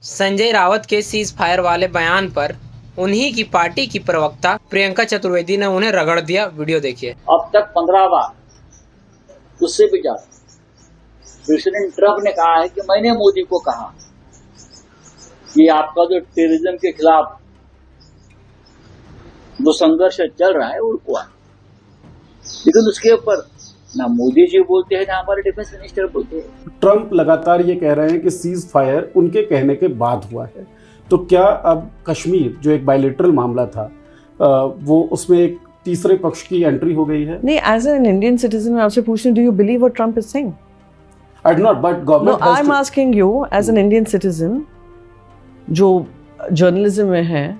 संजय रावत के cease fire वाले बयान पर उन्हीं की पार्टी की प्रवक्ता प्रियंका चतुर्वेदी ने उन्हें रगड़ दिया। वीडियो देखिए। अब तक 15 बार, उससे भी ज्यादा प्रेसिडेंट ट्रंप ने कहा है कि मैंने मोदी को कहा कि आपका जो टेररिज्म के खिलाफ जो संघर्ष चल रहा है वो रुकवा। लेकिन उसके ऊपर ना मोदी जी बोलते हैं ना हमारे डिफेंस मिनिस्टर बोलते हैं। ट्रंप लगातार ये कह रहे हैं कि सीज फायर उनके कहने के बाद हुआ है, तो क्या अब कश्मीर जो एक बायलैटरल मामला था वो उसमें एक तीसरे पक्ष की एंट्री हो गई है? नहीं, एज एन इंडियन सिटीजन मैं आपसे पूछ रही हूँ, do you believe what Trump is saying? I do not, but government I am asking you as an Indian citizen जो जर्नलिज्म में है,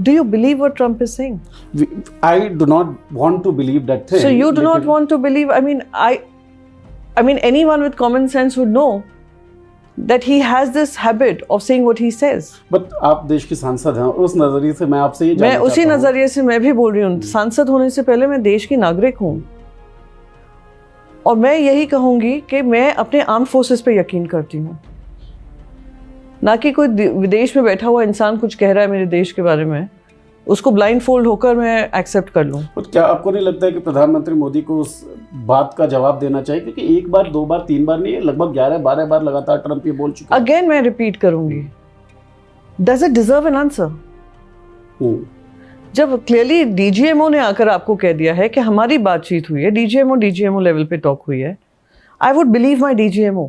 do you believe what Trump is saying? I do not want to believe that thing. So you do not want to believe? I mean, anyone with common sense would know that he has this habit of saying what he says. But आप देश की सांसद हैं, उस नजरिए से मैं आपसे ये जानना मैं उसी नजरिए से मैं भी बोल रही हूँ। सांसद होने से पहले मैं देश की नागरिक हूँ और मैं यही कहूँगी कि मैं अपने आर्म फोर्सेस पे यकीन करती हूँ, ना कि कोई विदेश में बैठा हुआ इंसान कुछ कह रहा है मेरे देश के बारे में उसको ब्लाइंड फोल्ड होकर मैं एक्सेप्ट कर लूं। तो क्या आपको नहीं लगता है कि प्रधानमंत्री मोदी को उस बात का जवाब देना चाहिए, क्योंकि एक बार, दो बार, तीन बार नहीं, लगभग 11-12 बार लगातार ट्रंप ये बोल चुके हैं। अगेन मैं रिपीट करूंगी, does it deserve an answer? जब क्लियरली डीजीएमओ ने आकर आपको कह दिया है कि हमारी बातचीत हुई है, डीजीएमओ लेवल पे टॉक हुई है, I would believe my DGMO.